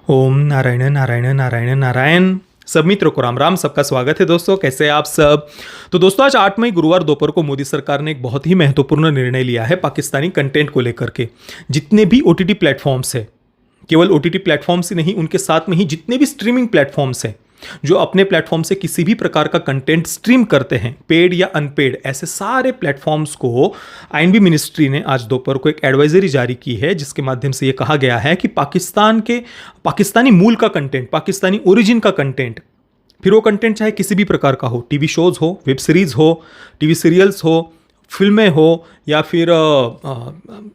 ओम नारायण नारायण नारायण नारायण। सब मित्रों को राम राम। सबका स्वागत है दोस्तों, कैसे हैं आप सब। तो दोस्तों आज 8 मई गुरुवार दोपहर को मोदी सरकार ने एक बहुत ही महत्वपूर्ण निर्णय लिया है पाकिस्तानी कंटेंट को लेकर के। जितने भी ओटीटी प्लेटफॉर्म्स है, केवल ओटीटी प्लेटफॉर्म्स ही नहीं, उनके साथ में ही जितने भी स्ट्रीमिंग प्लेटफॉर्म्स हैं जो अपने प्लेटफॉर्म से किसी भी प्रकार का कंटेंट स्ट्रीम करते हैं, पेड या अनपेड, ऐसे सारे प्लेटफॉर्म्स को आईएनबी मिनिस्ट्री ने आज दोपहर को एक एडवाइजरी जारी की है, जिसके माध्यम से ये कहा गया है कि पाकिस्तानी मूल का कंटेंट, पाकिस्तानी ओरिजिन का कंटेंट, फिर वो कंटेंट चाहे किसी भी प्रकार का हो, टीवी शोज हो, वेब सीरीज हो, टीवी सीरियल्स हो, फिल्में हो, या फिर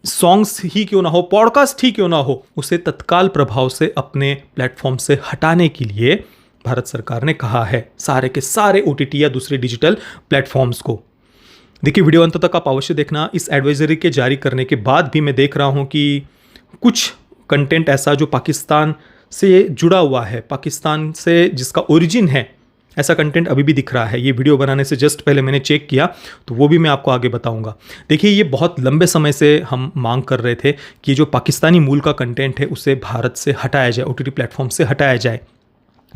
सॉन्ग्स ही क्यों ना हो, पॉडकास्ट ही क्यों ना हो, उसे तत्काल प्रभाव से अपने प्लेटफॉर्म से हटाने के लिए भारत सरकार ने कहा है सारे के सारे ओटीटी या दूसरे डिजिटल प्लेटफॉर्म्स को। देखिए, वीडियो अंत तक आप अवश्य देखना। इस एडवाइजरी के जारी करने के बाद भी मैं देख रहा हूं कि कुछ कंटेंट ऐसा जो पाकिस्तान से जुड़ा हुआ है, पाकिस्तान से जिसका ओरिजिन है, ऐसा कंटेंट अभी भी दिख रहा है। ये वीडियो बनाने से जस्ट पहले मैंने चेक किया, तो वो भी मैं आपको आगे बताऊंगा। देखिए, ये बहुत लंबे समय से हम मांग कर रहे थे कि जो पाकिस्तानी मूल का कंटेंट है उसे भारत से हटाया जाए, ओटीटी प्लेटफॉर्म से हटाया जाए।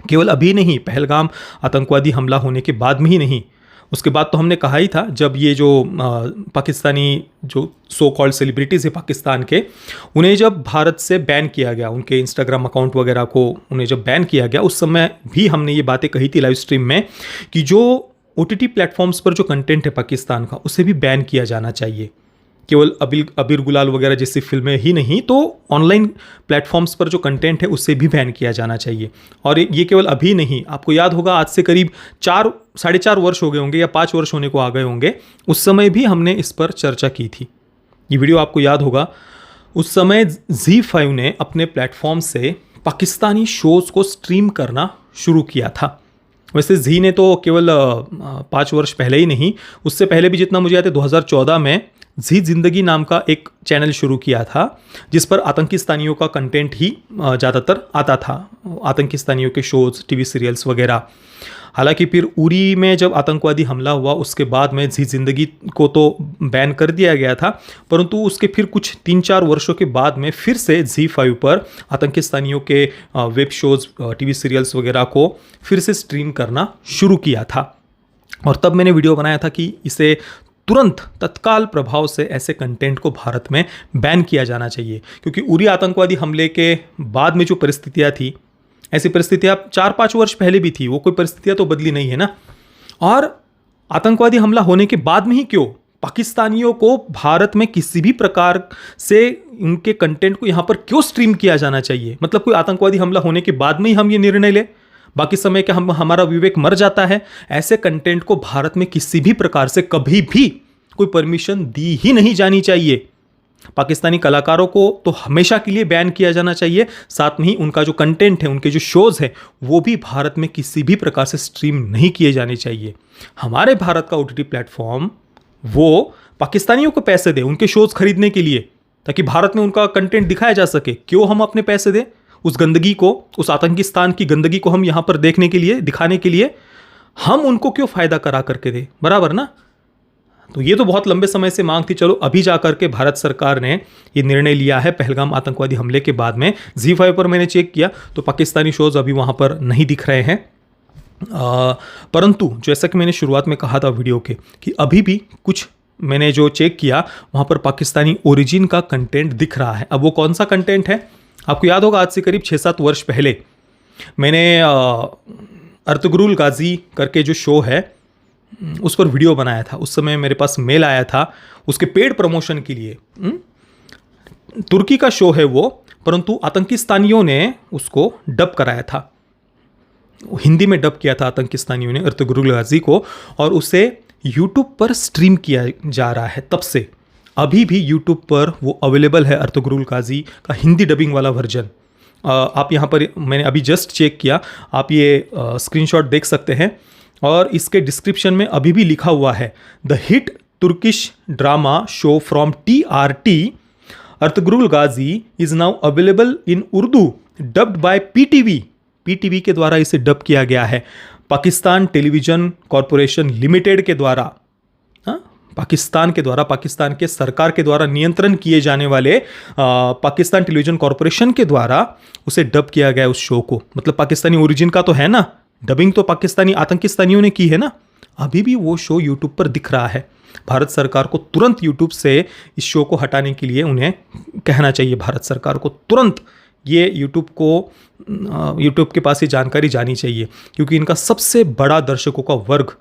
केवल अभी नहीं, पहलगाम आतंकवादी हमला होने के बाद में ही नहीं, उसके बाद तो हमने कहा ही था, जब ये जो पाकिस्तानी जो सो कॉल्ड सेलिब्रिटीज़ है पाकिस्तान के, उन्हें जब भारत से बैन किया गया, उनके इंस्टाग्राम अकाउंट वगैरह को उन्हें जब बैन किया गया, उस समय भी हमने ये बातें कही थी लाइव स्ट्रीम में कि जो ओटीटी प्लेटफॉर्म्स पर जो कंटेंट है पाकिस्तान का, उसे भी बैन किया जाना चाहिए। केवल अबीर गुलाल वगैरह जैसी फिल्में ही नहीं, तो ऑनलाइन प्लेटफॉर्म्स पर जो कंटेंट है उसे भी बैन किया जाना चाहिए। और ये केवल अभी नहीं, आपको याद होगा आज से करीब 4-4.5 वर्ष हो गए होंगे या 5 वर्ष होने को आ गए होंगे, उस समय भी हमने इस पर चर्चा की थी। ये वीडियो आपको याद होगा, उस समय ZEE5 ने अपने प्लेटफॉर्म से पाकिस्तानी शोज़ को स्ट्रीम करना शुरू किया था। वैसे जी ने तो केवल 5 वर्ष पहले ही नहीं, उससे पहले भी जितना मुझे याद है 2014 में जी जिंदगी नाम का एक चैनल शुरू किया था, जिस पर आतंकिस्तानियों का कंटेंट ही ज़्यादातर आता था, आतंकिस्तानियों के शोज़, टीवी सीरियल्स वगैरह। हालांकि फिर उरी में जब आतंकवादी हमला हुआ, उसके बाद में जी जिंदगी को तो बैन कर दिया गया था, परंतु उसके फिर कुछ 3-4 वर्षों के बाद में फिर से ZEE5 पर आतंकिस्तानियों के वेब शोज़, टीवी सीरियल्स वगैरह को फिर से स्ट्रीम करना शुरू किया था। और तब मैंने वीडियो बनाया था कि इसे तुरंत तत्काल प्रभाव से ऐसे कंटेंट को भारत में बैन किया जाना चाहिए, क्योंकि उरी आतंकवादी हमले के बाद में जो परिस्थितियां थी, ऐसी परिस्थितियां 4-5 वर्ष पहले भी थी, वो कोई परिस्थितियां तो बदली नहीं है ना। और आतंकवादी हमला होने के बाद में ही क्यों पाकिस्तानियों को भारत में किसी भी प्रकार से उनके कंटेंट को यहाँ पर क्यों स्ट्रीम किया जाना चाहिए? मतलब कोई आतंकवादी हमला होने के बाद में ही हम ये निर्णय ले, बाकी समय क्या हमारा विवेक मर जाता है? ऐसे कंटेंट को भारत में किसी भी प्रकार से कभी भी कोई परमिशन दी ही नहीं जानी चाहिए। पाकिस्तानी कलाकारों को तो हमेशा के लिए बैन किया जाना चाहिए, साथ में ही उनका जो कंटेंट है, उनके जो शोज़ हैं, वो भी भारत में किसी भी प्रकार से स्ट्रीम नहीं किए जाने चाहिए। हमारे भारत का ओटीटी प्लेटफॉर्म वो पाकिस्तानियों को पैसे दे उनके शोज़ खरीदने के लिए, ताकि भारत में उनका कंटेंट दिखाया जा सके। क्यों हम अपने पैसे दें उस गंदगी को, उस आतंकिस्तान की गंदगी को हम यहाँ पर देखने के लिए, दिखाने के लिए? हम उनको क्यों फ़ायदा करा करके दे, बराबर ना? तो ये तो बहुत लंबे समय से मांग थी। चलो, अभी जाकर के भारत सरकार ने ये निर्णय लिया है पहलगाम आतंकवादी हमले के बाद में। ZEE5 पर मैंने चेक किया तो पाकिस्तानी शोज़ अभी वहाँ पर नहीं दिख रहे हैं, परंतु जैसा कि मैंने शुरुआत में कहा था वीडियो के कि अभी भी कुछ मैंने जो चेक किया वहाँ पर पाकिस्तानी ओरिजिन का कंटेंट दिख रहा है। अब वो कौन सा कंटेंट है? आपको याद होगा, आज से करीब 6-7 वर्ष पहले मैंने अर्तुगरुल गाजी करके जो शो है उस पर वीडियो बनाया था। उस समय मेरे पास मेल आया था उसके पेड प्रमोशन के लिए। तुर्की का शो है वो, परंतु आतंकिस्तानियों ने उसको डब कराया था, हिंदी में डब किया था आतंकिस्तानियों ने अर्तुगरुल गाजी को, और उसे यूट्यूब पर स्ट्रीम किया जा रहा है। तब से अभी भी यूट्यूब पर वो अवेलेबल है, अर्तुगरुल गाजी का हिंदी डबिंग वाला वर्जन। आप यहाँ पर, मैंने अभी जस्ट चेक किया, आप ये स्क्रीनशॉट देख सकते हैं, और इसके डिस्क्रिप्शन में अभी भी लिखा हुआ है, the hit Turkish drama show from TRT Ertugrul Ghazi is now available in Urdu dubbed bye PTV के द्वारा इसे डब किया गया है, पाकिस्तान टेलीविजन कॉरपोरेशन लिमिटेड के द्वारा। पाकिस्तान के द्वारा, पाकिस्तान के सरकार के द्वारा नियंत्रण किए जाने वाले पाकिस्तान टेलीविजन कॉरपोरेशन के द्वारा उसे डब किया गया उस शो को। मतलब पाकिस्तानी ओरिजिन का तो है ना, डबिंग तो पाकिस्तानी आतंकिस्तानियों ने की है ना। अभी भी वो शो यूट्यूब पर दिख रहा है। भारत सरकार को तुरंत यूट्यूब से इस शो को हटाने के लिए उन्हें कहना चाहिए, भारत सरकार को तुरंत ये यूट्यूब के पास ये जानकारी जानी चाहिए, क्योंकि इनका सबसे बड़ा दर्शकों का वर्ग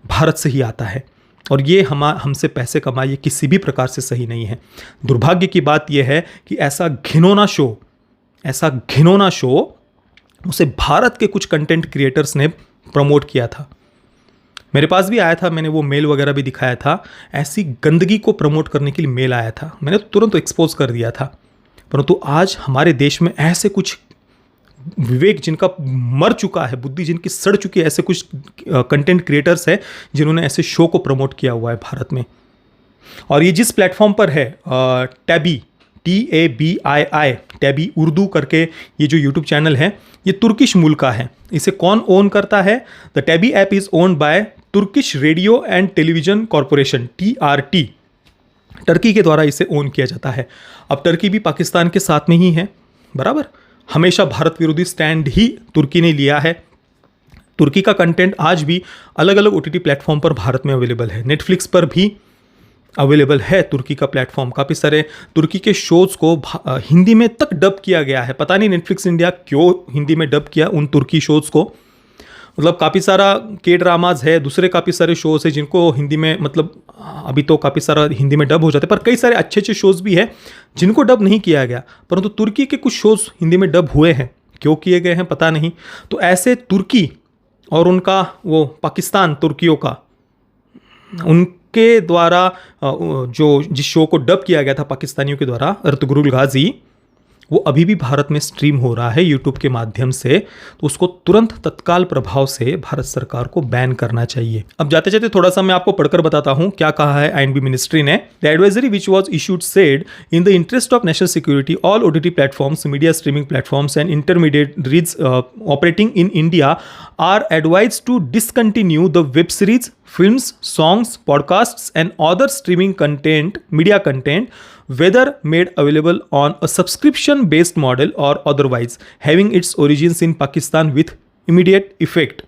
भारत से ही आता है और ये हमसे पैसे कमाए किसी भी प्रकार से सही नहीं है। दुर्भाग्य की बात यह है कि ऐसा घिनौना शो उसे भारत के कुछ कंटेंट क्रिएटर्स ने प्रमोट किया था। मेरे पास भी आया था, मैंने वो मेल वगैरह भी दिखाया था। ऐसी गंदगी को प्रमोट करने के लिए मेल आया था, मैंने तुरंत एक्सपोज कर दिया था। परंतु आज हमारे देश में ऐसे कुछ विवेक जिनका मर चुका है, बुद्धि जिनकी सड़ चुकी है, ऐसे कुछ कंटेंट क्रिएटर्स हैं जिन्होंने ऐसे शो को प्रमोट किया हुआ है भारत में। और ये जिस प्लेटफॉर्म पर है, टैबी, TABII, टैबी उर्दू करके ये जो यूट्यूब चैनल है, ये तुर्किश मूल का है। इसे कौन ओन करता है? The tabby app is owned by Turkish radio and television corporation, TRT। Turkey के द्वारा इसे ओन किया जाता है। अब टर्की भी पाकिस्तान के साथ में ही है, बराबर। हमेशा भारत विरोधी स्टैंड ही तुर्की ने लिया है। तुर्की का कंटेंट आज भी अलग अलग OTT प्लेटफॉर्म पर भारत में अवेलेबल है। नेटफ्लिक्स पर भी अवेलेबल है तुर्की का प्लेटफॉर्म। काफ़ी सारे तुर्की के शोज़ को हिंदी में तक डब किया गया है। पता नहीं नेटफ्लिक्स इंडिया क्यों हिंदी में डब किया उन तुर्की शोज़ को। मतलब काफ़ी सारा के ड्रामाज है, दूसरे काफ़ी सारे शोज़ है जिनको हिंदी में, मतलब अभी तो काफ़ी सारा हिंदी में डब हो जाते हैं, पर कई सारे अच्छे अच्छे शोज़ भी हैं जिनको डब नहीं किया गया। परंतु तुर्की के कुछ शोज़ हिंदी में डब हुए हैं, क्यों किए गए हैं पता नहीं। तो ऐसे तुर्की और उनका वो पाकिस्तान, तुर्कियों का, उनके द्वारा जिस शो को डब किया गया था पाकिस्तानियों के द्वारा, अर्तुगरुल गाजी, वो अभी भी भारत में स्ट्रीम हो रहा है यूट्यूब के माध्यम से। तो उसको तुरंत तत्काल प्रभाव से भारत सरकार को बैन करना चाहिए। अब जाते जाते थोड़ा सा मैं आपको पढ़कर बताता हूं क्या कहा है INB मिनिस्ट्री ने। The advisory which was issued said in the interest of national security all OTT platforms, media streaming platforms and intermediaries operating in India are advised to discontinue the web series, films, songs, podcasts and other streaming content, media content, whether made available on a subscription based model or otherwise, having its origins in Pakistan with immediate effect.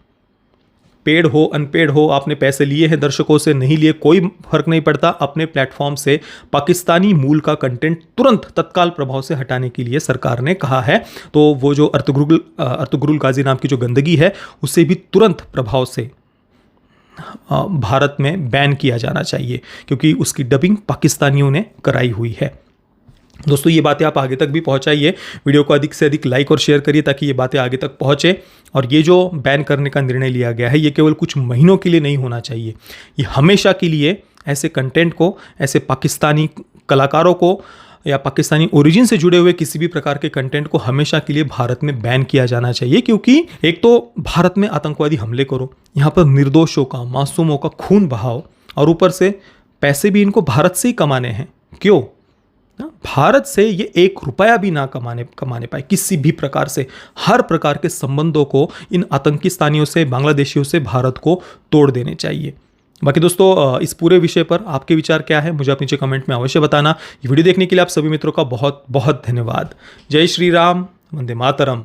Paid हो unpaid हो, आपने पैसे लिए हैं दर्शकों से, नहीं लिए, कोई फर्क नहीं पड़ता। अपने प्लेटफॉर्म से पाकिस्तानी मूल का कंटेंट तुरंत तत्काल प्रभाव से हटाने के लिए सरकार ने कहा है। तो वो जो अर्तुगरुल गाजी नाम की जो गंदगी है, उसे भी तुरंत प्रभाव से भारत में बैन किया जाना चाहिए, क्योंकि उसकी डबिंग पाकिस्तानियों ने कराई हुई है। दोस्तों, ये बातें आप आगे तक भी पहुंचाइए, वीडियो को अधिक से अधिक लाइक और शेयर करिए ताकि ये बातें आगे तक पहुंचे। और ये जो बैन करने का निर्णय लिया गया है, ये केवल कुछ महीनों के लिए नहीं होना चाहिए, ये हमेशा के लिए ऐसे कंटेंट को, ऐसे पाकिस्तानी कलाकारों को या पाकिस्तानी ओरिजिन से जुड़े हुए किसी भी प्रकार के कंटेंट को हमेशा के लिए भारत में बैन किया जाना चाहिए। क्योंकि एक तो भारत में आतंकवादी हमले करो, यहाँ पर निर्दोषों का, मासूमों का खून बहाओ, और ऊपर से पैसे भी इनको भारत से ही कमाने हैं। क्यों? भारत से ये 1 रुपया भी ना कमाने पाए किसी भी प्रकार से। हर प्रकार के संबंधों को इन आतंकिस्तानियों से, बांग्लादेशियों से भारत को तोड़ देने चाहिए। बाकी दोस्तों, इस पूरे विषय पर आपके विचार क्या है, मुझे आप नीचे कमेंट में अवश्य बताना। ये वीडियो देखने के लिए आप सभी मित्रों का बहुत बहुत धन्यवाद। जय श्री राम, वंदे मातरम।